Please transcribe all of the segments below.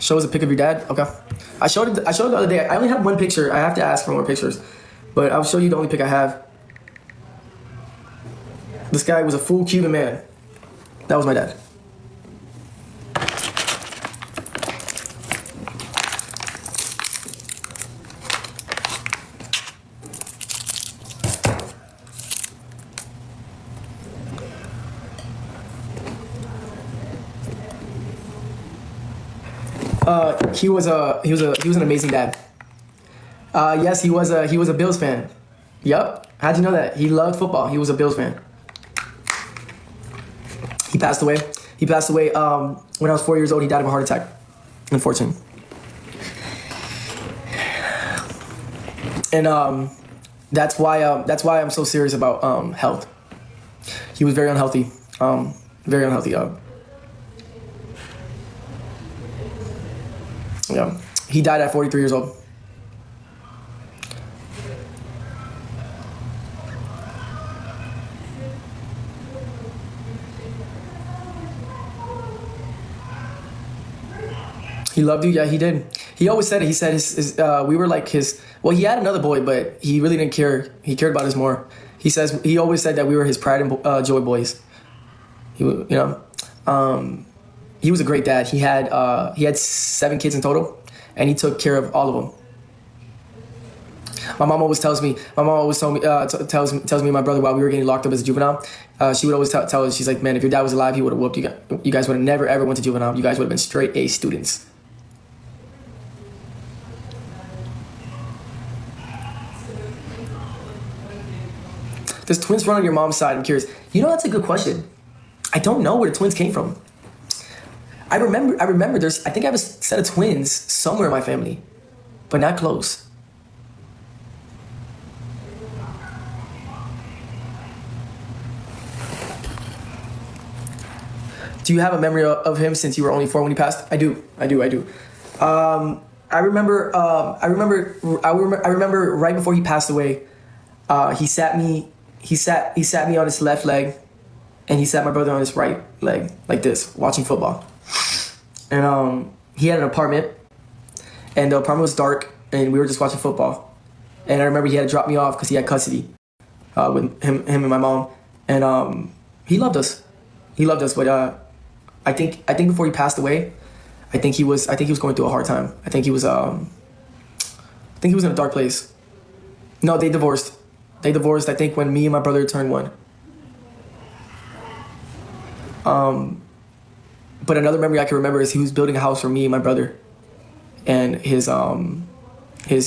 Show us a pic of your dad. Okay. I showed it the other day. I only have one picture. I have to ask for more pictures, but I'll show you the only pic I have. This guy was a full Cuban man. That was my dad. He was an amazing dad. Yes, he was a Bills fan. Yup. How'd you know that? He loved football. He was a Bills fan. He passed away. When I was 4 years old. He died of a heart attack. Unfortunately. And that's why I'm so serious about health. He was very unhealthy. Very unhealthy. Yeah. He died at 43 years old. He loved you? Yeah, he did. He always said it. He said we were like his... Well, he had another boy, but he really didn't care. He cared about us more. He always said that we were his pride and joy boys. He was a great dad. He had 7 kids in total, and he took care of all of them. My mom always tells me and my brother while we were getting locked up as a juvenile. She would always tell us, she's like, man, if your dad was alive, he would have whooped you guys. You guys would have never ever went to juvenile. You guys would have been straight A students. Does twins run on your mom's side? I'm curious. You know, that's a good question. I don't know where the twins came from. I remember I think I have a set of twins somewhere in my family, but not close. Do you have a memory of him since you were only 4 when he passed? I do. I remember right before he passed away, he sat me on his left leg, and he sat my brother on his right leg, like this, watching football. And he had an apartment, and the apartment was dark, and we were just watching football. And I remember he had to drop me off because he had custody with him and my mom. And he loved us. But I think before he passed away, I think he was going through a hard time. I think he was in a dark place. No, they divorced. I think when me and my brother turned 1. But another memory I can remember is he was building a house for me and my brother and his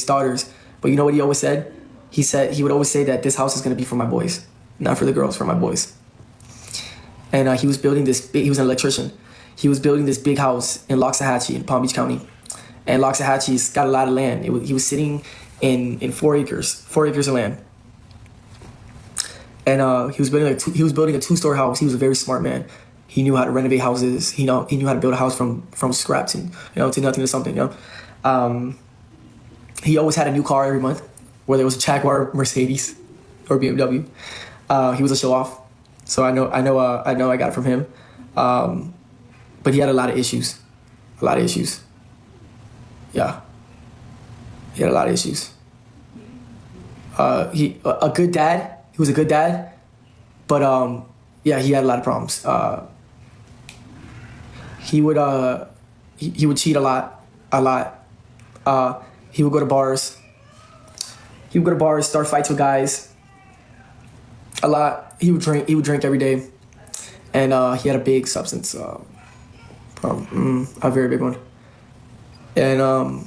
daughters. But you know what he always said? He would always say that this house is going to be for my boys, not for the girls, for my boys. And he was building he was an electrician. He was building this big house in Loxahatchee in Palm Beach County. And Loxahatchee's got a lot of land. He was sitting in 4 acres of land. And he was building a 2-story house. He was a very smart man. He knew how to renovate houses. He knew how to build a house from scratch and to nothing to something. He always had a new car every month, whether it was a Jaguar, Mercedes, or BMW. He was a show off, so I know I got it from him. But he had a lot of issues. Yeah, he had a lot of issues. He was a good dad, but yeah, he had a lot of problems. He would cheat a lot. He would go to bars. Start fights with guys. A lot. He would drink every day, and he had a big substance problem, a very big one. And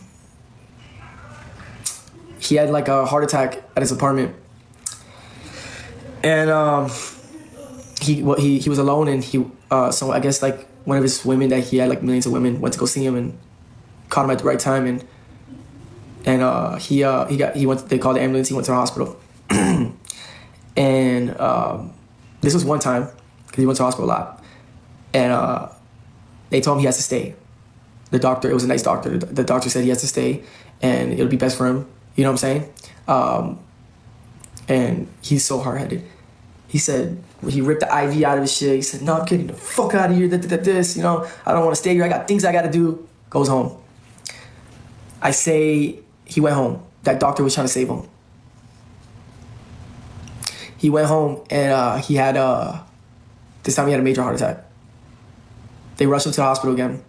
he had like a heart attack at his apartment, and he was alone, and so I guess like one of his women that he had like millions of women went to go see him and caught him at the right time, and they called the ambulance. He went to the hospital, and this was one time because he went to the hospital a lot, and they told him he has to stay. The doctor, it was a nice doctor. The doctor said he has to stay, and it'll be best for him. You know what I'm saying? And he's so hard-headed. He said, when he ripped the IV out of his shit, he said, no, I'm getting the fuck out of here, this, I don't want to stay here, I got things I got to do. goes home. I say he went home. That doctor was trying to save him. He went home and he had this time he had a major heart attack. They rushed him to the hospital again.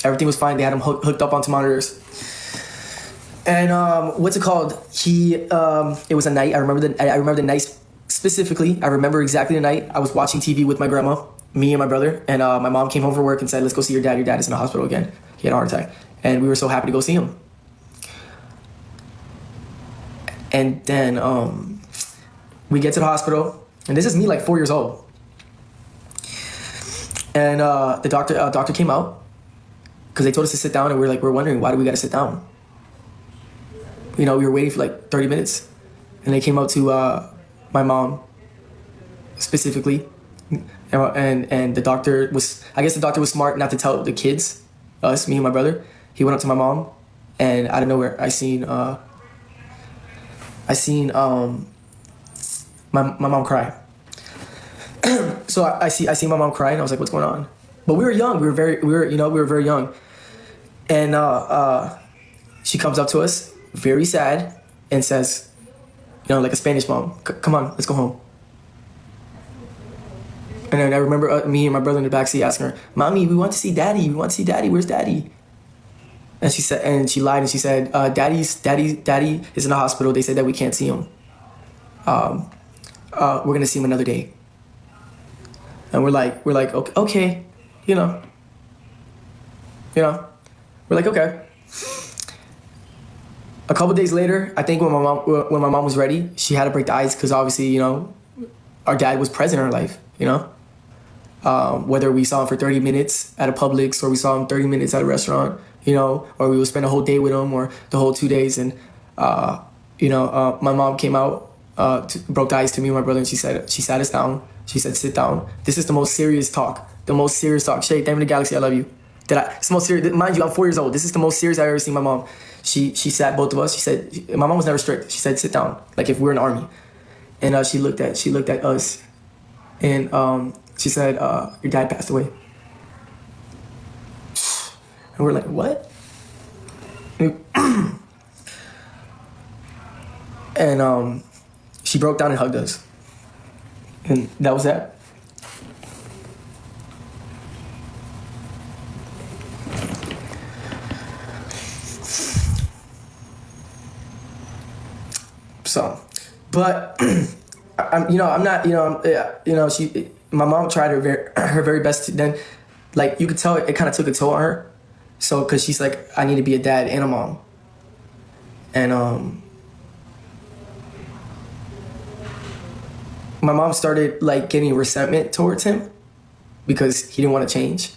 Everything was fine. They had him hooked up onto monitors. And what's it called? It was a night. I remember the night specifically. I remember exactly the night. I was watching TV with my grandma, me and my brother, and my mom came home from work and said, "Let's go see your dad. Your dad is in the hospital again. He had a heart attack." And we were so happy to go see him. And then we get to the hospital, and this is me like 4 years old. And the doctor came out because they told us to sit down, and we're wondering, why do we got to sit down? We were waiting for like 30 minutes, and they came out to my mom specifically, and the doctor was, I guess the doctor was smart not to tell the kids, us, me and my brother. He went up to my mom, and out of nowhere, I seen my mom cry. So I see my mom crying. I was like, "What's going on?" But we were young. We were very young, and she comes up to us, very sad, and says, like a Spanish mom, "Come on, let's go home." And then I remember me and my brother in the backseat asking her, "Mommy, we want to see Daddy. We want to see Daddy. Where's Daddy?" And she said, and she lied, and she said, Daddy is in the hospital. They said that we can't see him. We're gonna see him another day." And we're like, okay, we're like, okay. A couple days later, I think when my mom was ready, she had to break the ice because obviously, our dad was present in her life, whether we saw him for 30 minutes at a Publix or we saw him 30 minutes at a restaurant, or we would spend a whole day with him or the whole 2 days. And, my mom came out, broke the ice to me and my brother, and she sat us down. She said, "Sit down. This is the most serious talk. Shay, damn the galaxy, I love you. It's the most serious. Mind you, I'm 4 years old. This is the most serious I've ever seen my mom." She sat both of us. She said, my mom was never strict. She said, "Sit down," like if we're in the army. And she looked at us, and she said, "Your dad passed away." And we're like, "What?" And she broke down and hugged us. And that was that. So, but I'm not, my mom tried her very best to then, like, you could tell it kind of took a toll on her. So, cause she's like, I need to be a dad and a mom. And, my mom started like getting resentment towards him because he didn't want to change.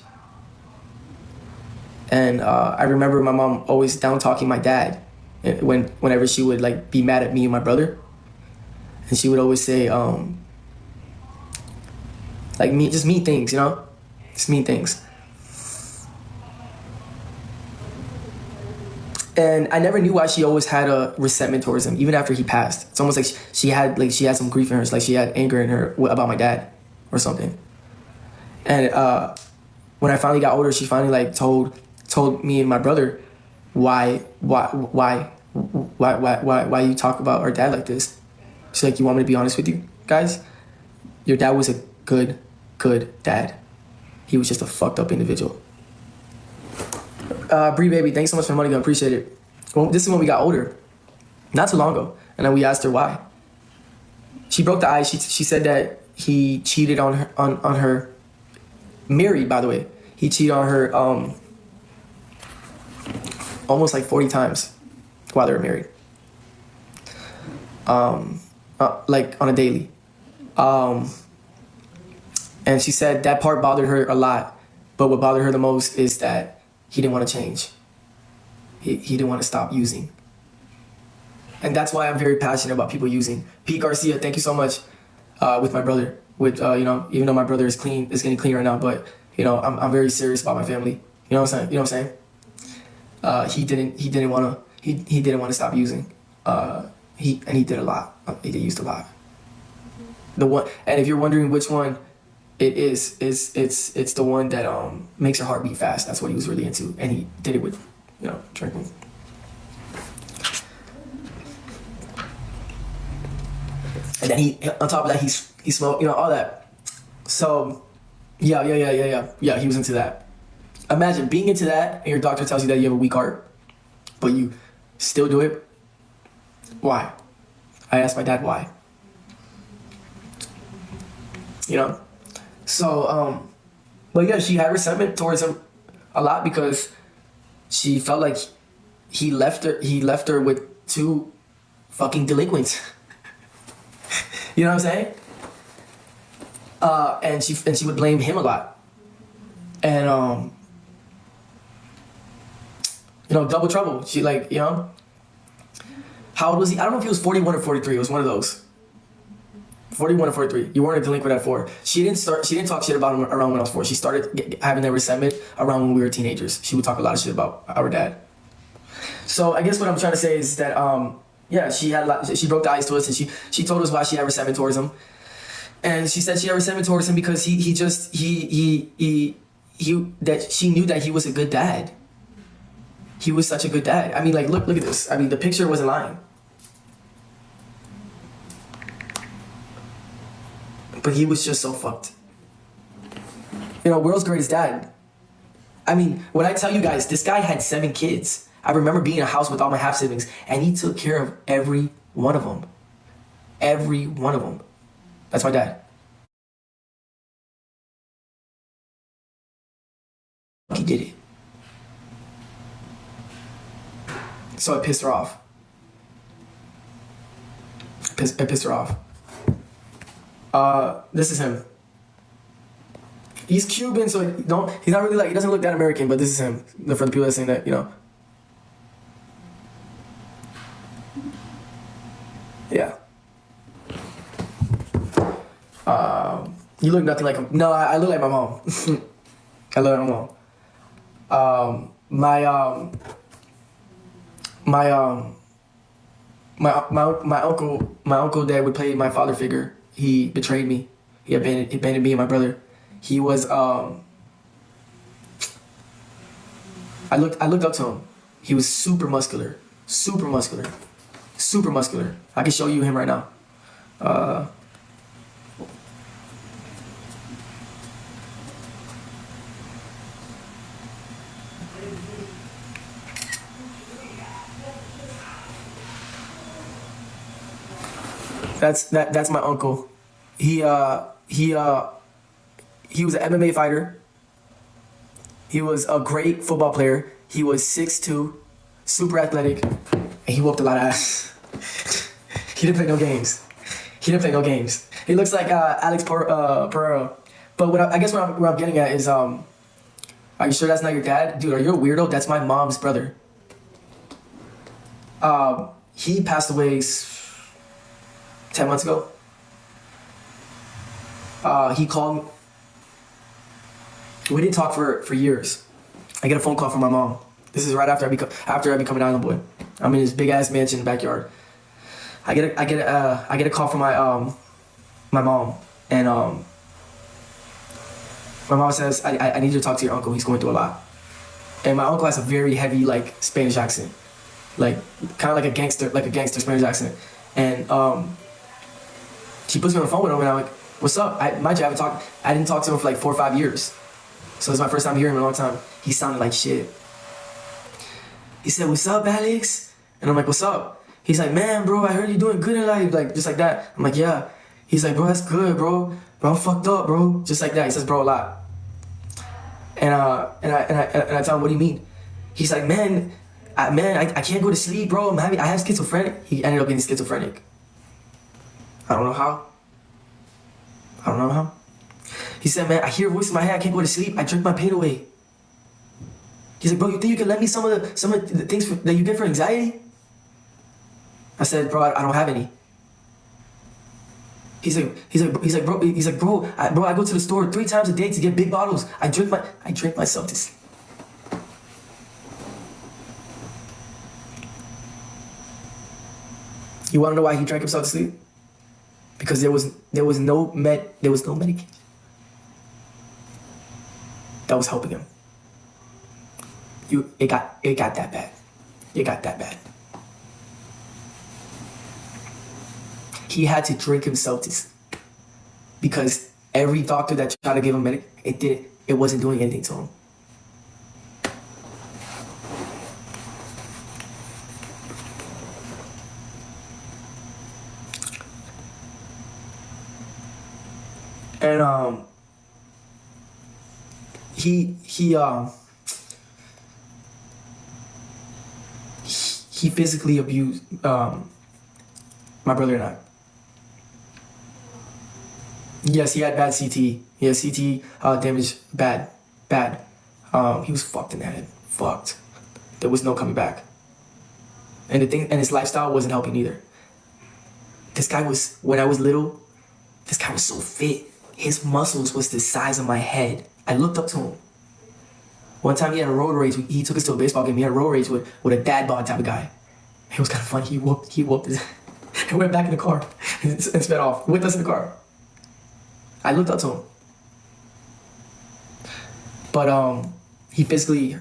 And I remember my mom always down talking my dad whenever she would like be mad at me and my brother. And she would always say, just mean things, just mean things. And I never knew why she always had a resentment towards him, even after he passed. It's almost like she had some grief in her, like she had anger in her about my dad or something. And when I finally got older, she finally like told me and my brother why you talk about our dad like this. She's like, "You want me to be honest with you guys? Your dad was a good dad. He was just a fucked up individual." Bree baby, thanks so much for the money, I appreciate it. Well, this is when we got older, not too long ago, and then we asked her why. She broke the ice. She said that he cheated on her. Married, by the way, he cheated on her almost like 40 times while they were married, like on a daily. And she said that part bothered her a lot, but what bothered her the most is that he didn't want to change. He didn't want to stop using. And that's why I'm very passionate about people using. Pete Garcia, thank you so much. With my brother, even though my brother is getting clean right now, but I'm very serious about my family. You know what I'm saying? He didn't want to stop using. He did a lot. He used a lot. And if you're wondering which one, it is. It's the one that makes your heart beat fast. That's what he was really into, and he did it with, drinking. And then on top of that, he smoked, all that. So, yeah. He was into that. Imagine being into that, and your doctor tells you that you have a weak heart, but you still do it. Why? I asked my dad why. So, but yeah, she had resentment towards him a lot because she felt like he left her with two fucking delinquents. You know what I'm saying? And she would blame him a lot. And double trouble. She how old was he? I don't know if he was 41 or 43. It was one of those. 41 or 43. You weren't a delinquent at 4. She didn't talk shit about him around when I was 4. She started having that resentment around when we were teenagers. She would talk a lot of shit about our dad. So I guess what I'm trying to say is that she broke the ice to us, and she told us why she had resentment towards him. And she said she had resentment towards him because that she knew that he was a good dad. He was such a good dad. I mean, look at this. I mean, the picture wasn't lying. But he was just so fucked. World's greatest dad. I mean, when I tell you guys, this guy had 7 kids. I remember being in a house with all my half siblings, and he took care of every one of them. Every one of them. That's my dad. He did it. So it pissed her off. It pissed her off. This is him. He's Cuban, so he's not really he doesn't look that American, but this is him. For the people that are saying that, Yeah. You look nothing like him. No, I look like my mom. I look like my mom. My uncle dad would play my father figure. He betrayed me. He abandoned me and my brother. He was I looked up to him. He was super muscular. I can show you him right now. That's my uncle. He was an MMA fighter. He was a great football player. He was 6'2", super athletic, and he whooped a lot of ass. He didn't play no games. He looks like Alex Pereira. But I guess what I'm getting at is, are you sure that's not your dad? Dude, are you a weirdo? That's my mom's brother. He passed away 10 months ago. He called me. We didn't talk for years. I get a phone call from my mom. This is right after I become an island boy. I'm in this big ass mansion in the backyard. I get a call from my mom, and my mom says, I need you to talk to your uncle. He's going through a lot. And my uncle has a very heavy Spanish accent, kind of like a gangster Spanish accent. And she puts me on the phone with him, and I'm like, what's up? I didn't talk to him for 4 or 5 years. So it's my first time hearing him in a long time. He sounded like shit. He said, what's up, Alex? And I'm like, what's up? He's like, man, bro, I heard you doing good in life. Just like that. I'm like, yeah. He's like, bro, that's good, bro. Bro, I'm fucked up, bro. Just like that. He says, bro, a lot. And I tell him, what do you mean? He's like, man, I can't go to sleep, bro. I have schizophrenic. He ended up getting schizophrenic. I don't know how. He said, man, I hear a voice in my head. I can't go to sleep. I drink my pain away. He's like, bro, you think you can lend me some of the things that you get for anxiety? I said, bro, I don't have any. He's like, bro, I go to the store 3 times a day to get big bottles. I drink myself to sleep. You want to know why he drank himself to sleep? Because there was no medication. that was helping him. It got that bad. It got that bad. He had to drink himself because every doctor that tried to give him it wasn't doing anything to him. And he physically abused my brother and I. Yes, he had bad CT. He had CT damage, bad. He was fucked in the head, fucked. There was no coming back. And his lifestyle wasn't helping either. When I was little, this guy was so fit. His muscles was the size of my head. I looked up to him. One time he had a road rage. He took us to a baseball game. He had a road rage with a dad bod type of guy. It was kind of funny. He whooped his and went back in the car and sped off with us in the car. I looked up to him. But he physically,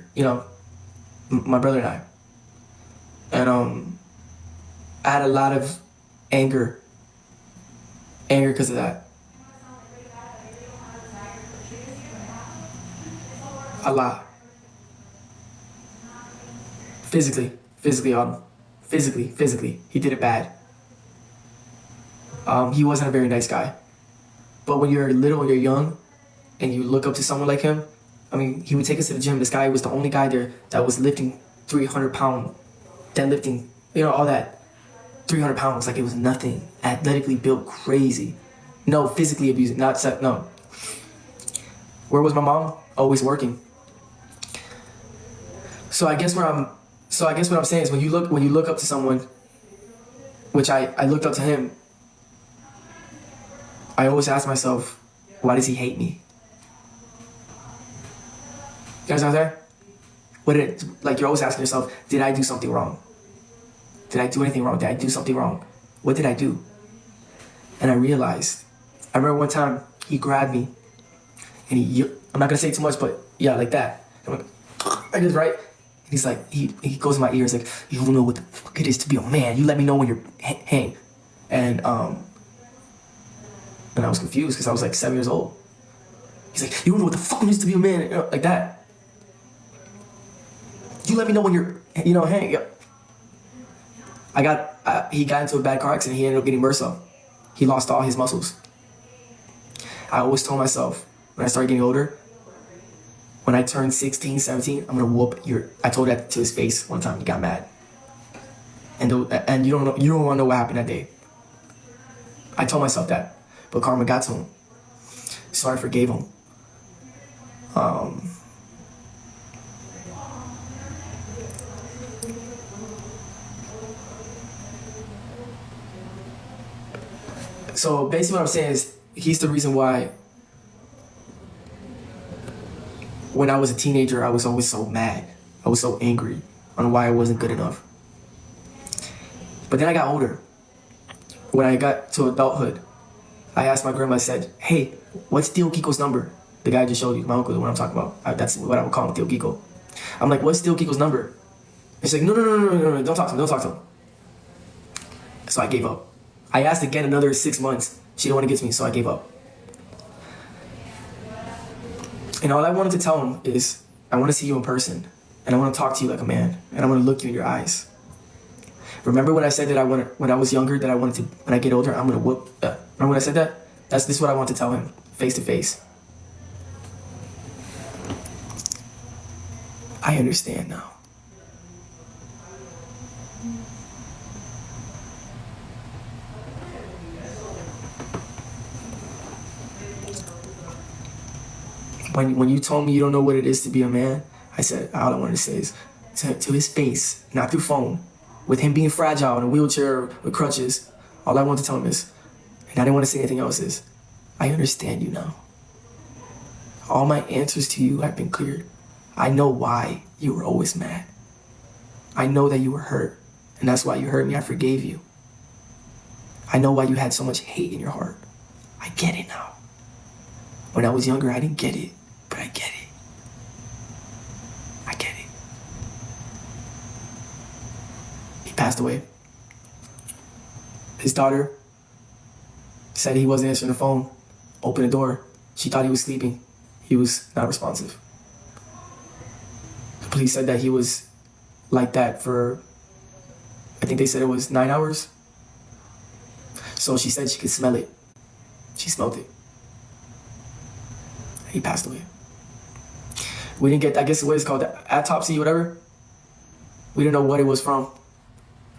my brother and I. And I had a lot of anger because of that. A lot. Physically, he did it bad. He wasn't a very nice guy. But when you're little and you're young and you look up to someone like him, I mean, he would take us to the gym. This guy was the only guy there that was lifting 300-pound, deadlifting, all that. 300 pounds, like it was nothing. Athletically built, crazy. No, physically abusing, no. Where was my mom? Always working. So I guess what I'm saying is when you look up to someone, which I looked up to him, I always ask myself, why does he hate me? You understand what I'm saying? You're always asking yourself, did I do something wrong? Did I do anything wrong? Did I do something wrong? What did I do? And I realized, I remember one time he grabbed me and I'm not gonna say too much, but yeah, like that. I'm like, I just right. And he's like, he goes in my ear, he's like, you don't know what the fuck it is to be a man. You let me know when you're hang. And I was confused because I was like 7 years old. He's like, you don't know what the fuck it is to be a man, like that. You let me know when you're, hang. He got into a bad car accident. He ended up getting MRSA. He lost all his muscles. I always told myself when I started getting older, when I turned 16, 17, I'm gonna whoop I told that to his face one time. He got mad. And you don't want to know what happened that day. I told myself that, but karma got to him. So I forgave him. So basically what I'm saying is, he's the reason why when I was a teenager, I was always so mad. I was so angry on why I wasn't good enough. But then I got older. When I got to adulthood, I asked my grandma, I said, hey, what's Tio Kiko's number? The guy I just showed you, my uncle, the one I'm talking about. That's what I would call him, Tio Kiko. I'm like, what's Tio Kiko's number? And she's like, no, don't talk to him. So I gave up. I asked again another 6 months. She didn't want to get to me, so I gave up. And all I wanted to tell him is, I want to see you in person, and I want to talk to you like a man, and I want to look you in your eyes. Remember when I said that when I was younger, that I wanted to, when I get older, I'm going to whoop. Remember when I said that? This is what I want to tell him, face to face. I understand now. When you told me you don't know what it is to be a man, I said, all I wanted to say is to his face, not through phone, with him being fragile in a wheelchair with crutches, all I wanted to tell him is, and I didn't want to say anything else, is, I understand you now. All my answers to you have been cleared. I know why you were always mad. I know that you were hurt, and that's why you hurt me. I forgave you. I know why you had so much hate in your heart. I get it now. When I was younger, I didn't get it, but I get it. passed away. His daughter said he wasn't answering the phone. Opened the door. She thought he was sleeping. He was not responsive. The police said that he was like that for, I think they said it was 9 hours. So she said she could smell it. She smelled it. He passed away. We didn't get, I guess what it's called, the autopsy, whatever. We didn't know what it was from.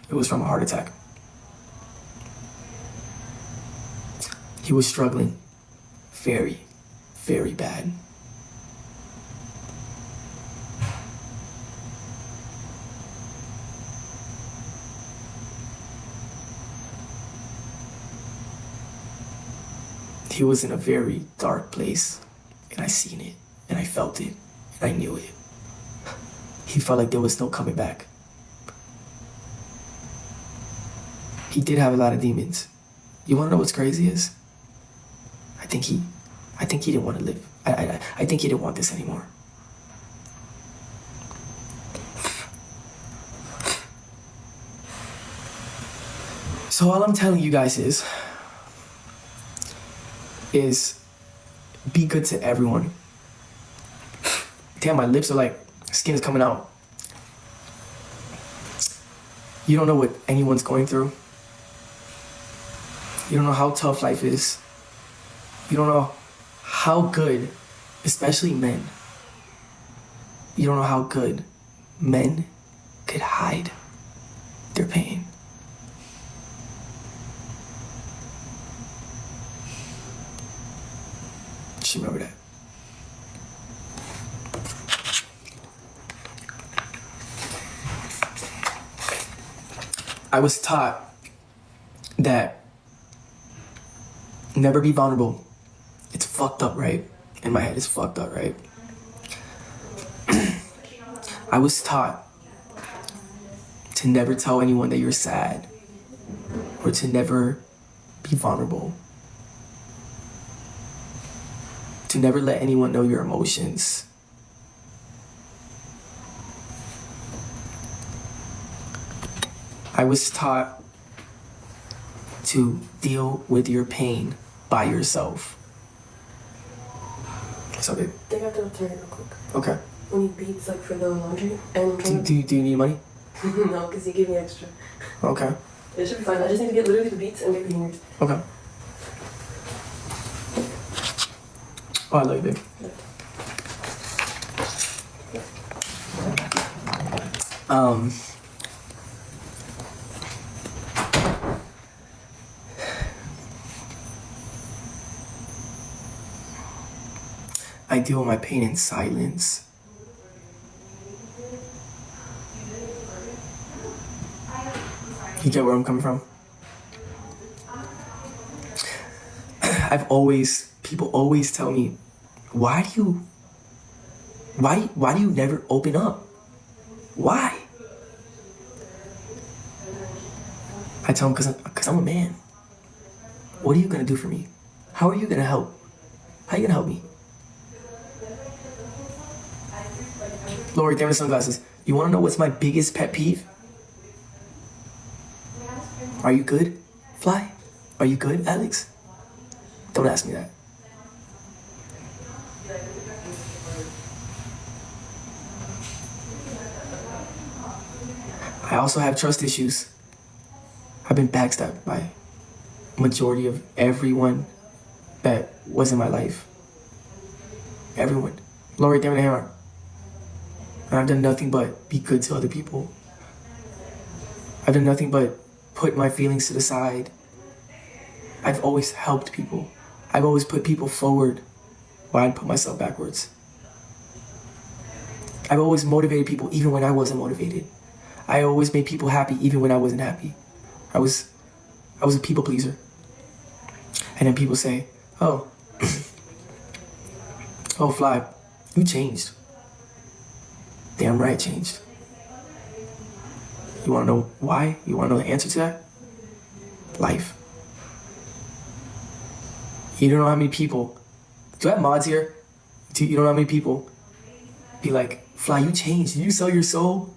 It was from a heart attack. He was struggling very, very bad. He was in a very dark place, and I seen it, and I felt it, and I knew it. He felt like there was no coming back. He did have a lot of demons. You wanna know what's crazy is? I think he didn't want to live. I think he didn't want this anymore. So all I'm telling you guys is be good to everyone. Damn, my lips are like, skin is coming out. You don't know what anyone's going through. You don't know how tough life is. You don't know how good, especially men, you don't know how good men could hide their pain. Just remember that. I was taught that never be vulnerable. It's fucked up, right? In my head, it's fucked up, right? I was taught to never tell anyone that you're sad or to never be vulnerable. To never let anyone know your emotions. I was taught to deal with your pain by yourself. Okay. They got to return real quick. Okay. We need beats like for the laundry and Do you need money? no, because you gave me extra. Okay. It should be fine. I just need to get literally the beats and maybe hangers. Okay. Oh, I love you, babe. I deal with my pain in silence. You get where I'm coming from? People always tell me, why do you never open up? Why? I tell them, because I'm a man. What are you gonna do for me? How are you gonna help? How are you gonna help me? Lori, damn the sunglasses. You wanna know what's my biggest pet peeve? Are you good, Flyy? Are you good, Alex? Don't ask me that. I also have trust issues. I've been backstabbed by majority of everyone that was in my life. Everyone. Lori, damn the hammer. And I've done nothing but be good to other people. I've done nothing but put my feelings to the side. I've always helped people. I've always put people forward while I'd put myself backwards. I've always motivated people even when I wasn't motivated. I always made people happy even when I wasn't happy. I was a people pleaser. And then people say, oh, oh, Flyy, you changed. Damn right, I changed. You wanna know why? You wanna know the answer to that? Life. You don't know how many people, do I have mods here? You don't know how many people be like, Flyy, you changed. Did you sell your soul?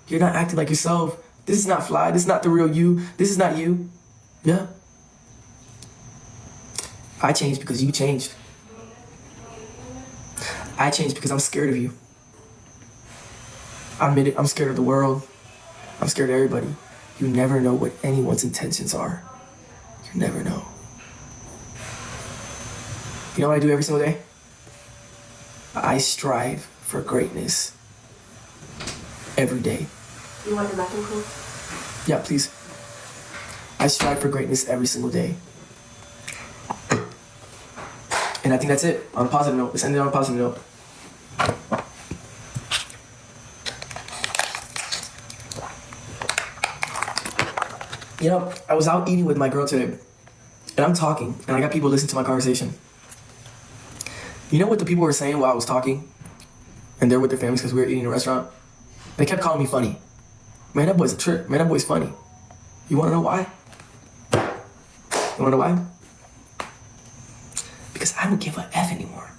You're not acting like yourself. This is not Flyy. This is not the real you. This is not you. Yeah. I changed because you changed. I changed because I'm scared of you. I admit it, I'm scared of the world. I'm scared of everybody. You never know what anyone's intentions are. You never know. You know what I do every single day? I strive for greatness. Every day. You want your bathroom clothes? Yeah, please. I strive for greatness every single day. And I think that's it. On a positive note. Let's end it on a positive note. You know, I was out eating with my girl today, and I'm talking, and I got people listening to my conversation. You know what the people were saying while I was talking? And they're with their families because we were eating in a restaurant? They kept calling me funny. Man, that boy's a trip. Man, that boy's funny. You wanna know why? You wanna know why? Because I don't give a F anymore.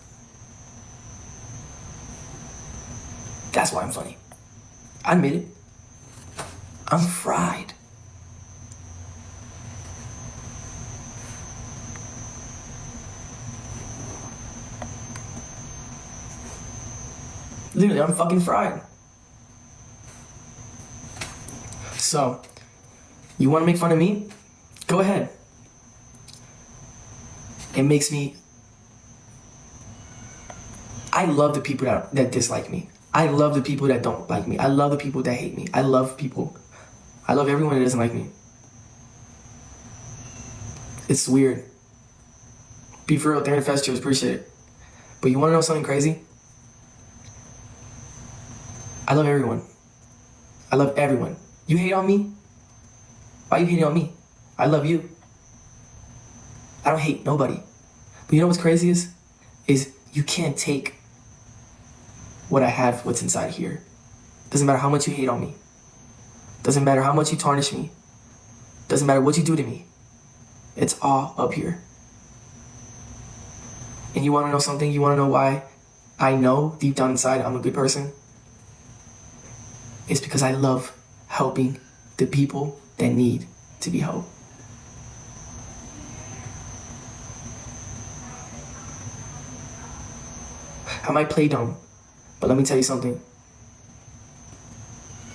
That's why I'm funny. I admit it. I'm fried. Literally, I'm fucking fried. So, you want to make fun of me? Go ahead. It makes me... I love the people that dislike me. I love the people that don't like me. I love the people that hate me. I love people. I love everyone that doesn't like me. It's weird. Be for real, Darren Festers, appreciate it. But you want to know something crazy? I love everyone. I love everyone. You hate on me? Why are you hating on me? I love you. I don't hate nobody. But you know what's crazy is you can't take what I have, what's inside here. Doesn't matter how much you hate on me. Doesn't matter how much you tarnish me. Doesn't matter what you do to me. It's all up here. And you want to know something? You want to know why I know deep down inside I'm a good person? It's because I love helping the people that need to be helped. I might play dumb, but let me tell you something.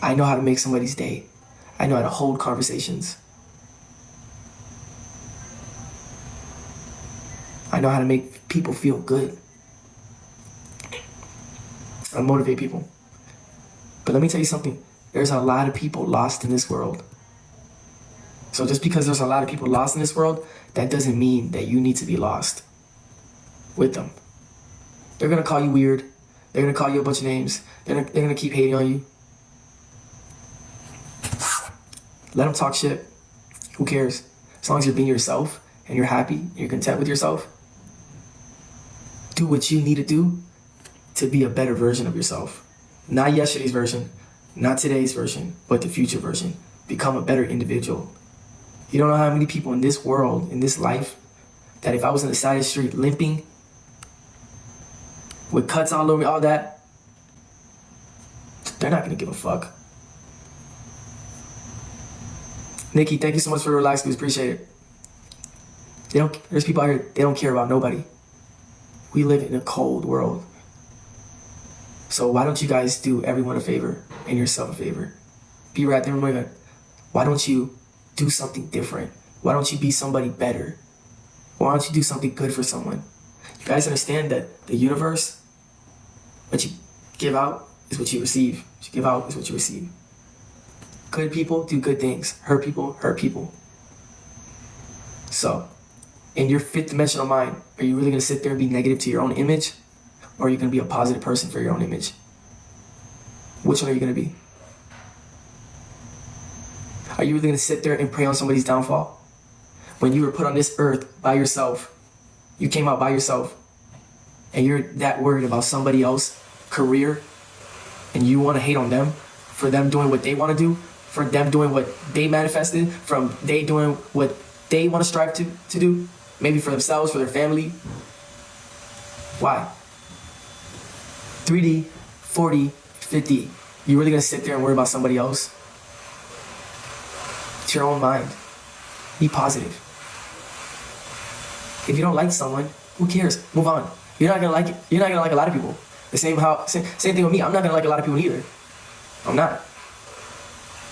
I know how to make somebody's day. I know how to hold conversations. I know how to make people feel good. I motivate people. But let me tell you something. There's a lot of people lost in this world. So just because there's a lot of people lost in this world, that doesn't mean that you need to be lost with them. They're gonna call you weird. They're gonna call you a bunch of names. They're gonna keep hating on you. Let them talk shit. Who cares? As long as you're being yourself and you're happy and you're content with yourself, do what you need to do to be a better version of yourself. Not yesterday's version, not today's version, but the future version. Become a better individual. You don't know how many people in this world, in this life, that if I was on the side of the street limping, with cuts all over me, all that, they're not gonna give a fuck. Nikki, thank you so much for the relax, please, appreciate it. There's people out here, they don't care about nobody. We live in a cold world. So why don't you guys do everyone a favor and yourself a favor? Be right there, why don't you do something different? Why don't you be somebody better? Why don't you do something good for someone? You guys understand that the universe, what you give out is what you receive. What you give out is what you receive. Good people do good things. Hurt people hurt people. So, in your fifth dimensional mind, are you really gonna sit there and be negative to your own image? Or are you gonna be a positive person for your own image? Which one are you gonna be? Are you really gonna sit there and pray on somebody's downfall? When you were put on this earth by yourself, you came out by yourself, and you're that worried about somebody else's career, and you wanna hate on them for them doing what they wanna do, for them doing what they manifested, from they doing what they wanna strive to do, maybe for themselves, for their family. Why? 3D, 40, 50. You really gonna sit there and worry about somebody else? your own mind. Be positive. If you don't like someone, who cares? Move on. You're not gonna like it. You're not gonna like a lot of people. The same thing with me. I'm not gonna like a lot of people either. I'm not.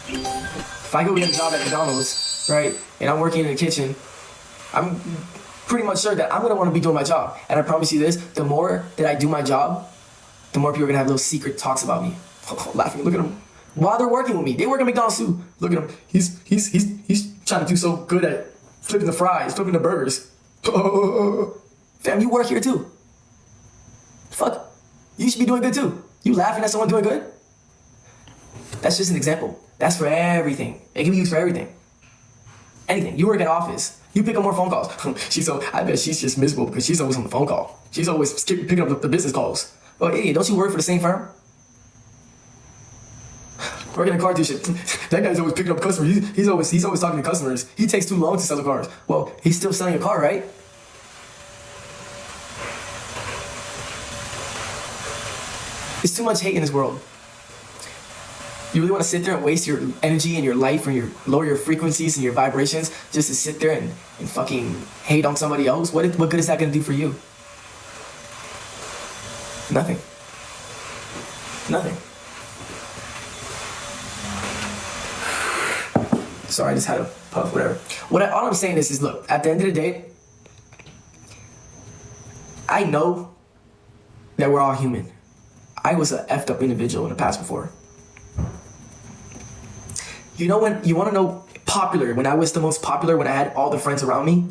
If I go get a job at McDonald's, right, and I'm working in the kitchen, I'm pretty much sure that I'm gonna want to be doing my job. And I promise you this: the more that I do my job, the more people are gonna have those secret talks about me. Laughing. Look at them. While they're working with me, they work at McDonald's too. Look at him. He's trying to do so good at flipping the fries, flipping the burgers. Fam, you work here too. Fuck. You should be doing good too. You laughing at someone doing good? That's just an example. That's for everything. It can be used for everything. Anything. You work at office. You pick up more phone calls. I bet she's just miserable because she's always on the phone call. She's always picking up the business calls. Well, idiot, don't you work for the same firm? Working in a car dealership. That guy's always picking up customers. He's always talking to customers. He takes too long to sell the cars. Well, he's still selling a car, right? There's too much hate in this world. You really want to sit there and waste your energy and your life and lower your frequencies and your vibrations just to sit there and fucking hate on somebody else? What good is that going to do for you? Nothing. Nothing. Sorry, I just had a puff, whatever. All I'm saying is look, at the end of the day, I know that we're all human. I was an effed up individual in the past before. You know when, you want to know popular, when I was the most popular, when I had all the friends around me?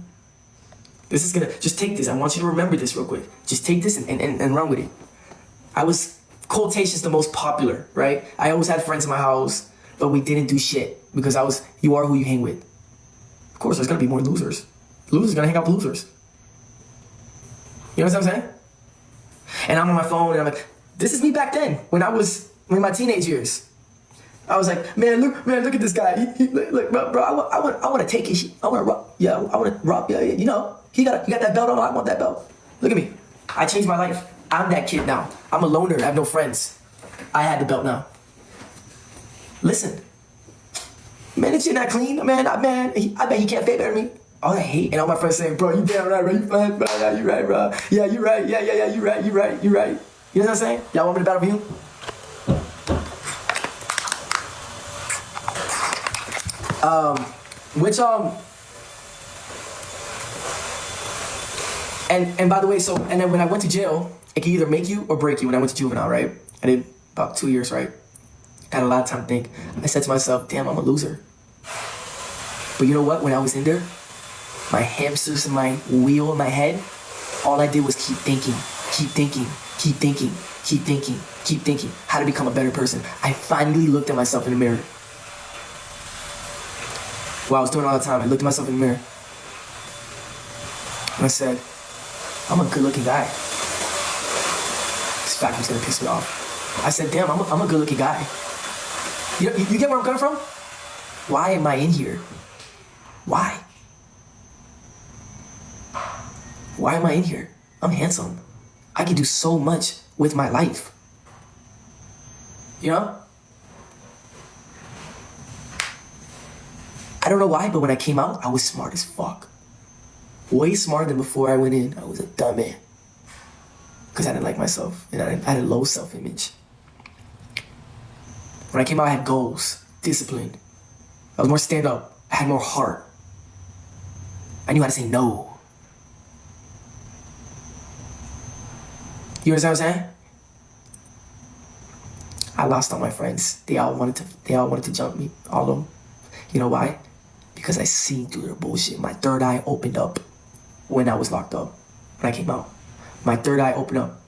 This is gonna, just take this, I want you to remember this real quick. Just take this and run with it. I was, quotations, the most popular, right? I always had friends in my house, but we didn't do shit because you are who you hang with. Of course, there's gonna be more losers. Losers are gonna hang out with losers. You know what I'm saying? And I'm on my phone and I'm like, this is me back then, when I was in my teenage years. I was like, man, look at this guy. Look, bro, I want to take his shit. I want to rob. Yeah, I want to rob. Yeah, you know, he got that belt on. I want that belt. Look at me. I changed my life. I'm that kid now. I'm a loner. I have no friends. I had the belt now. Listen, man, this shit not clean. Man, I bet he can't fake better than me. All that hate and all my friends saying, bro, you damn right, bro. You fine, bro. Yeah, you right, bro. Yeah, you right. Yeah, you right. You right. You know what I'm saying? Y'all want me to battle for you? And by the way, and then when I went to jail, it can either make you or break you. When I went to juvenile, right? I did about 2 years, right? I had a lot of time to think. I said to myself, damn, I'm a loser. But you know what? When I was in there, my hamsters and my wheel in my head, all I did was keep thinking how to become a better person. I finally looked at myself in the mirror. While I was doing it all the time, I looked at myself in the mirror. And I said, I'm a good-looking guy. This fact was gonna piss me off. I said, damn, I'm a good-looking guy. You get where I'm coming from? Why am I in here? Why? Why am I in here? I'm handsome. I can do so much with my life. You know? I don't know why, but when I came out, I was smart as fuck. Way smarter than before I went in. I was a dumb man. Because I didn't like myself, and I had a low self-image. When I came out, I had goals, discipline. I was more stand-up. I had more heart. I knew how to say no. You understand what I'm saying? I lost all my friends. They all wanted to jump me, all of them. You know why? Because I seen through their bullshit. My third eye opened up when I was locked up. When I came out, my third eye opened up.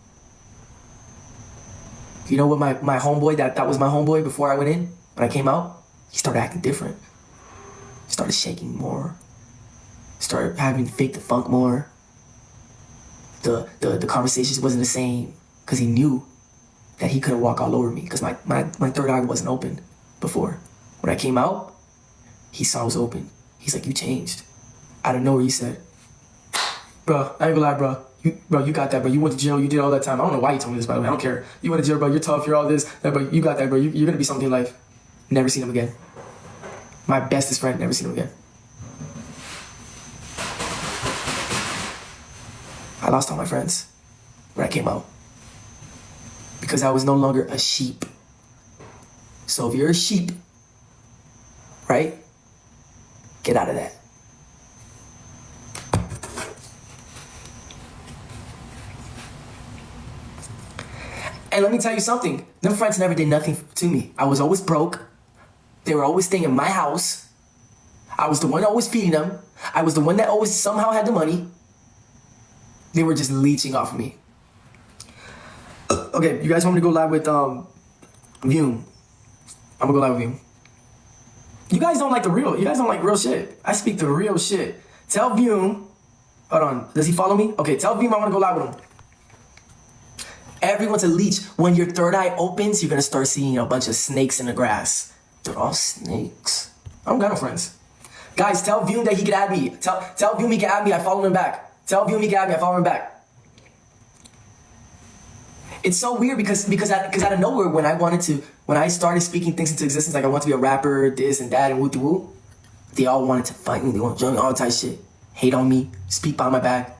You know what my homeboy, that was my homeboy before I went in? When I came out, he started acting different. Started shaking more. Started having to fake the funk more. The conversations wasn't the same. Because he knew that he couldn't walk all over me. Because my third eye wasn't open before. When I came out, he saw I was open. He's like, you changed. Out of nowhere, he said, bro, I ain't gonna lie, bro. You got that, bro. You went to jail. You did all that time. I don't know why you told me this, by the way. I don't care. You went to jail, bro. You're tough. You're all this. That, bro. You got that, bro. You're gonna be something in life. Never seen him again. My bestest friend, never seen him again. I lost all my friends when I came out. Because I was no longer a sheep. So if you're a sheep, right? Get out of that. And let me tell you something. Them friends never did nothing to me. I was always broke. They were always staying in my house. I was the one always feeding them. I was the one that always somehow had the money. They were just leeching off of me. Okay, you guys want me to go live with Vume? I'm gonna go live with Vume. You guys don't like the real. You guys don't like real shit. I speak the real shit. Tell Vume. Hold on. Does he follow me? Okay, tell Vume I want to go live with him. Everyone's a leech. When your third eye opens, you're gonna start seeing a bunch of snakes in the grass. They're all snakes. I don't got no friends. Guys, tell Vume that he can add me. Tell Vume he can add me. I follow him back. Tell Vume he can add me. I follow him back. It's so weird because out of nowhere, when I started speaking things into existence, like I want to be a rapper, this and that, and woo woo, they all wanted to fight me. They want to join all type shit, hate on me, speak behind my back.